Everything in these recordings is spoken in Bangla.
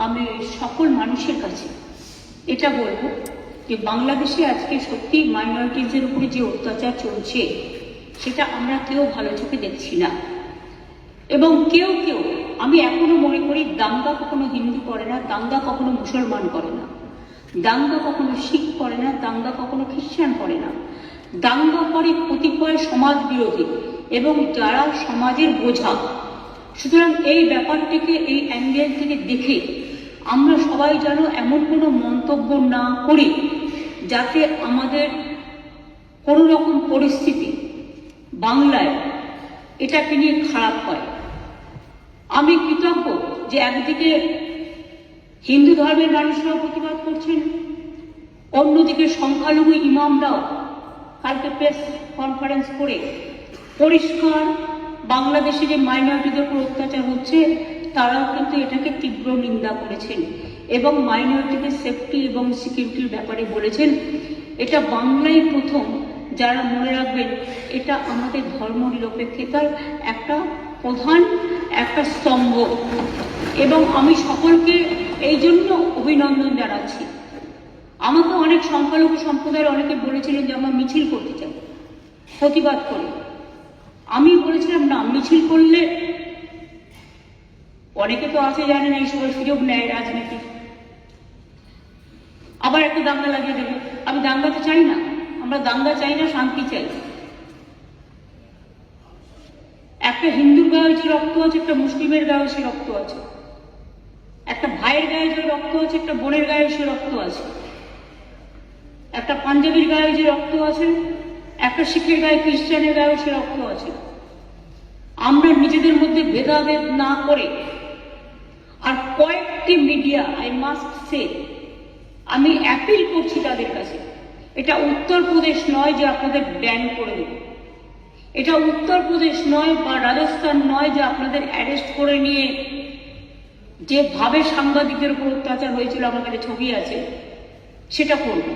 আমি সকল মানুষের কাছে এটা বলবো যে বাংলাদেশে আজকে সত্যি মাইনরিটিজের উপরে যে অত্যাচার চলছে সেটা আমরা কেউ ভালো চোখে দেখছি না। এবং কেউ কেউ, আমি এখনো মনে করি দাঙ্গা কখনো হিন্দু করে না, দাঙ্গা কখনো মুসলমান করে না, দাঙ্গা কখনো শিখ করে না, দাঙ্গা কখনো খ্রিস্টান করে না। দাঙ্গা করে কতিপয় সমাজ বিরোধী এবং যারা সমাজের বোঝা। সুতরাং এই ব্যাপারটিকে এই অ্যাঙ্গেল থেকে দেখে আমরা সবাই যেন এমন কোনো মন্তব্য না করি যাতে আমাদের কোনো রকম পরিস্থিতি বাংলায় এটাকে নিয়ে খারাপ হয়। আমি কৃতজ্ঞ যে একদিকে হিন্দু ধর্মের মানুষরাও প্রতিবাদ করছেন, অন্যদিকে সংখ্যালঘু ইমামরাও কালকে প্রেস কনফারেন্স করে পরিষ্কার বাংলাদেশে যে মাইনরিটিদের উপর অত্যাচার হচ্ছে তারাও কিন্তু এটাকে তীব্র নিন্দা করেছেন এবং মাইনরিটিদের সেফটি এবং সিকিউরিটির ব্যাপারে বলেছেন। এটা বাংলায় প্রথম, যারা মনে রাখবেন এটা আমাদের ধর্মনিরপেক্ষতার একটা প্রধান একটা স্তম্ভ এবং আমি সকলকে এই জন্য অভিনন্দন জানাচ্ছি। আমাকে অনেক সংখ্যালঘু সম্প্রদায়ের অনেকে বলেছিলেন যে আমরা মিছিল করতে চাই, প্রতিবাদ করি। আমি বলেছিলাম না, মিছিল করলে অনেকে তো আছে জানেন এই সময় সুযোগ নেয় রাজনীতি, আবার একটা দাঙ্গা লাগিয়ে দেবে। আমি দাঙ্গাতে চাই না, আমরা দাঙ্গা চাই না, শান্তি চাই। একটা হিন্দুর গায়ে যে রক্ত আছে, একটা মুসলিমের গায়ে সে রক্ত আছে, একটা ভাইয়ের গায়ে যে রক্ত আছে, একটা বোনের গায়ে সে রক্ত আছে, একটা পাঞ্জাবির গায়ে যে রক্ত আছে, একটা শিখের গায়ে খ্রিস্টানের গায়ে সে রক্ত আছে। আমরা নিজেদের মধ্যে ভেদাভেদ না করে, আর কয়েকটি মিডিয়া, আই মাস্ট সে, আমি অ্যাপিল করছি তাদের কাছে, এটা উত্তরপ্রদেশ নয় যে আপনাদের ব্যান করে দেব, এটা উত্তরপ্রদেশ নয় বা রাজস্থান নয় যে আপনাদের অ্যারেস্ট করে নিয়ে যেভাবে সাংবাদিকদের উপর অত্যাচার হয়েছিল, আমার কাছে ছবি আছে, সেটা করব।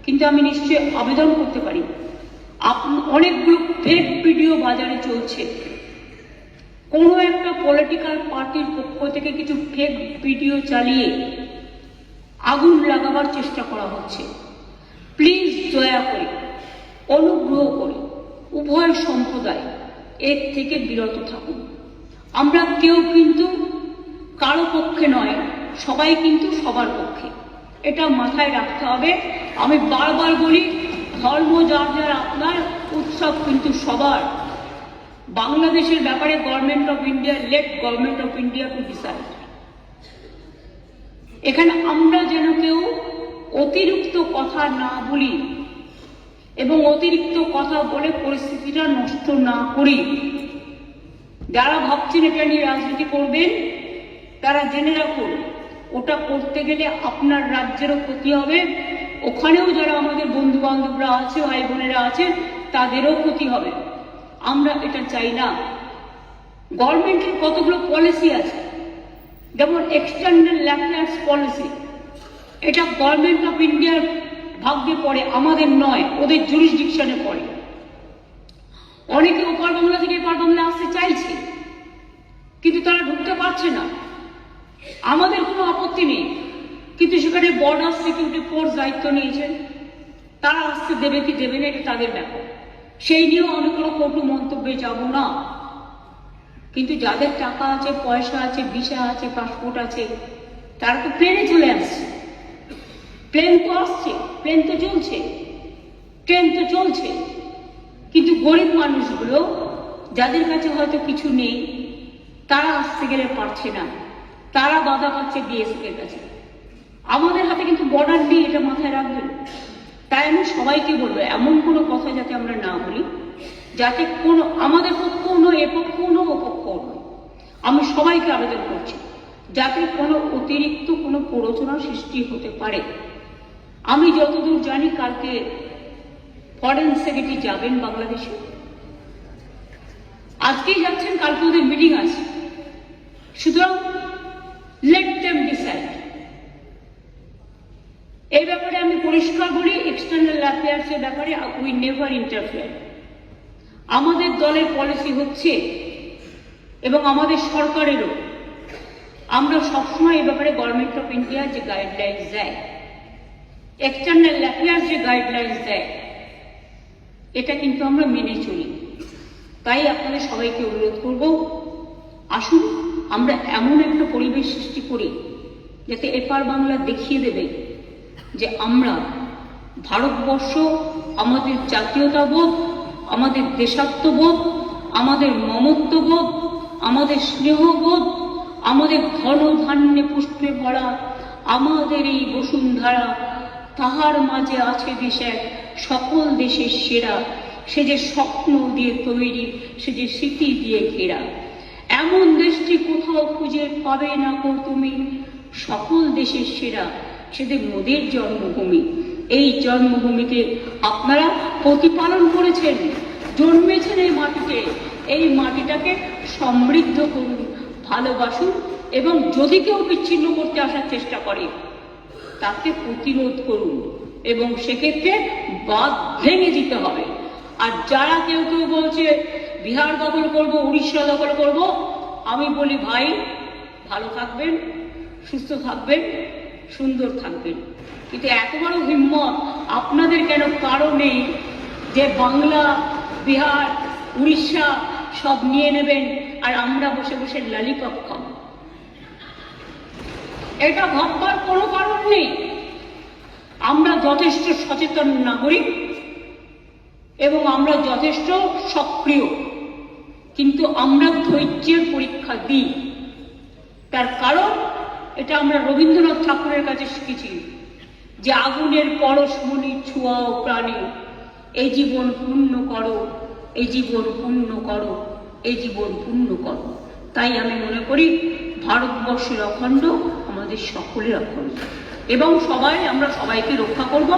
কিন্তু আমি নিশ্চয়ই আবেদন করতে পারি, অনেকগুলো ফেক ভিডিও বাজারে চলছে, কোনো একটা পলিটিক্যাল পার্টির পক্ষ থেকে কিছু ফেক ভিডিও চালিয়ে আগুন লাগাবার চেষ্টা করা হচ্ছে। প্লিজ দয়া করে, অনুগ্রহ করে উভয় সম্প্রদায় এর থেকে বিরত থাকুন। আমরা কেউ কিন্তু কারো পক্ষে নয়, সবাই কিন্তু সবার পক্ষে, এটা মাথায় রাখতে হবে। আমি বারবার বলি, ধর্ম যার যার আপনার, উৎসব কিন্তু সবার। বাংলাদেশের ব্যাপারে government of India, late government of India to decide. এখানে আমরা যেন কেউ অতিরিক্ত কথা না বলি এবং অতিরিক্ত কথা বলে পরিস্থিতিটা নষ্ট না করি। যারা ভাবছেন এটা নিয়ে রাজনীতি করবেন তারা জেনে রাখুন, ওটা করতে গেলে আপনার রাজ্যেরও ক্ষতি হবে, ওখানেও যারা আমাদের বন্ধু বান্ধবরা আছে, ভাই বোনেরা আছে, তাদেরও ক্ষতি হবে। আমরা এটা চাই না। গভর্নমেন্টের কতগুলো পলিসি আছে, যেমন এক্সটার্নাল অ্যাফেয়ার্স পলিসি, এটা গভর্নমেন্ট অফ ইন্ডিয়ার ভাগ্যে পড়ে, আমাদের নয়, ওদের জুরিসডিকশনে পড়ে। অনেকে ওপার বাংলা থেকে এপার বাংলা আসতে চাইছে কিন্তু তারা ঢুকতে পারছে না। আমাদের কোনো আপত্তি নেই, কিন্তু সেখানে বর্ডার সিকিউরিটি ফোর্স দায়িত্ব নিয়েছেন, তারা আসতে দেবে কি দেবে না এটা তাদের ব্যাপার, সেই নিয়েও আমি কোনো কটু মন্তব্যে যাব না। কিন্তু যাদের টাকা আছে, পয়সা আছে, ভিসা আছে, পাসপোর্ট আছে, তারা তো প্লেনে চলে আসছে। প্লেন তো আসছে, প্লেন তো চলছে, ট্রেন তো চলছে, কিন্তু গরিব মানুষগুলো যাদের কাছে হয়তো কিছু নেই, তারা আসতে গেলে পারছে না, তারা বাধা পাচ্ছে বিএসএফ এর কাছে। আমাদের হাতে কিন্তু বর্ডার নেই, এটা মাথায় রাখবেন। তাই আমি সবাইকে বলবো, এমন কোনো কথা যাতে আমরা না বলি যাতে কোনো আমাদের পক্ষও নয়, এ পক্ষও নয়, ও পক্ষও নয়। আমি সবাইকে আবেদন করছি যাতে কোনো অতিরিক্ত কোনো প্ররোচনা সৃষ্টি হতে পারে। আমি যতদূর জানি কালকে ফরেন সেক্রেটারি যাবেন বাংলাদেশে, আজকেই যাচ্ছেন, কালকে ওদের মিটিং আছে। সুতরাং লেট দেম ডিসাইড। এই ব্যাপারে আমি পরিষ্কার বলি, এক্সটার্নাল অ্যাফেয়ার্স এর ব্যাপারে উই নেভার ইন্টারফেয়ার। আমাদের দলের পলিসি হচ্ছে এবং আমাদের সরকারেরও আমরা সবসময় এ ব্যাপারে গভর্নমেন্ট অফ ইন্ডিয়া যে গাইডলাইন্স দেয়, এক্সটার্নাল অ্যাফেয়ার্স যে গাইডলাইন্স দেয়, এটা কিন্তু আমরা মেনে চলি। তাই আপনাদের সবাইকে অনুরোধ করব, আসুন আমরা এমন একটা পরিবেশ সৃষ্টি করি যাতে এপার বাংলা দেখিয়ে দেবে যে আমরা ভারতবর্ষ, আমাদের জাতীয়তাবোধ, আমাদের দেশাত্মবোধ, আমাদের মমত্ববোধ, আমাদের স্নেহবোধ, আমাদের ধন ধান্যে পুষ্পে ভরা আমাদের এই বসুন্ধরা, তাহার মাঝে আছে দেশ এক সকল দেশের সেরা, সে যে স্বপ্ন দিয়ে তৈরি, সে যে স্মৃতি দিয়ে ঘেরা। এমন দেশটি কোথাও খুঁজে পাবে না কো তুমি, সকল দেশের সেরা, সে যে মোদের জন্মভূমি। এই জন্মভূমিকে আপনারা প্রতিপালন করেছেন, জন্মেছেন এই মাটিতে। এই মাটিটাকে সমৃদ্ধ করুন, ভালোবাসুন, এবং যদি কেউ বিচ্ছিন্ন করতে আসার চেষ্টা করে তাকে প্রতিরোধ করুন, এবং সেক্ষেত্রে বাঁধ ভেঙে দিতে হবে। আর যারা কেউ কেউ বলছে বিহার দখল করব, উড়িষ্যা দখল করব, আমি বলি ভাই ভালো থাকবেন, সুস্থ থাকবেন, সুন্দর থাকবেন। কিন্তু এত বড় হিম্মত আপনাদের কেন? কারণ নেই যে বাংলা, বিহার, উড়িষ্যা সব নিয়ে নেবেন আর আমরা বসে বসে লালিপপ খাবো। এটা ভাববার কোনো কারণ নেই। আমরা যথেষ্ট সচেতন নাগরিক এবং আমরা যথেষ্ট সক্রিয়, কিন্তু আমরা ধৈর্যের পরীক্ষা দিই। তার কারণ এটা আমরা রবীন্দ্রনাথ ঠাকুরের কাছে শিখেছি যে আগুনের পরশমণি ছোঁয়াও প্রাণে, এই জীবন পূর্ণ করো, এই জীবন পূর্ণ করো, এই জীবন পূর্ণ করো। তাই আমি মনে করি ভারতবর্ষের অখণ্ড আমাদের সকলের অখণ্ড, এবং আমরা সবাইকে রক্ষা করব।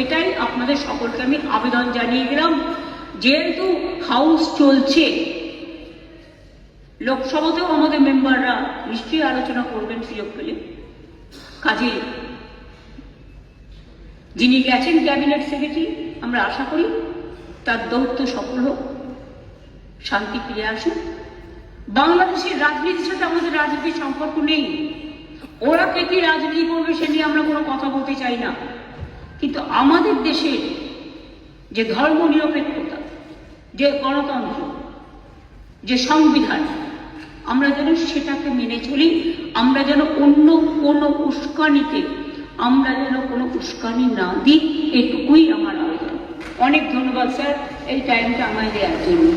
এটাই আপনাদের সকলকে আমি আবেদন জানিয়ে গেলাম। যেহেতু হাউস চলছে, লোকসভাতেও আমাদের মেম্বাররা নিশ্চয়ই আলোচনা করবেন সুযোগ পেলে। কাজে যিনি গেছেন ক্যাবিনেট সেক্রেটারি, আমরা আশা করি তার দৌত্য সফল হোক, শান্তি ফিরে আসুক। বাংলাদেশের রাজনীতির সাথে আমাদের রাজনীতির সম্পর্ক নেই। ওরা কে কি রাজনীতি করবে সে নিয়ে আমরা কোনো কথা বলতে চাই না, কিন্তু আমাদের দেশের যে ধর্ম নিরপেক্ষতা, যে গণতন্ত্র, যে সংবিধান, আমরা যেন সেটাকে মেনে চলি। আমরা যেন অন্য কোনো উস্কানিতে আমরা যেন কোনো উস্কানি না দিই, এটুকুই আমার আবেদন। অনেক ধন্যবাদ স্যার এই টাইমটা আমায় দেওয়ার জন্য।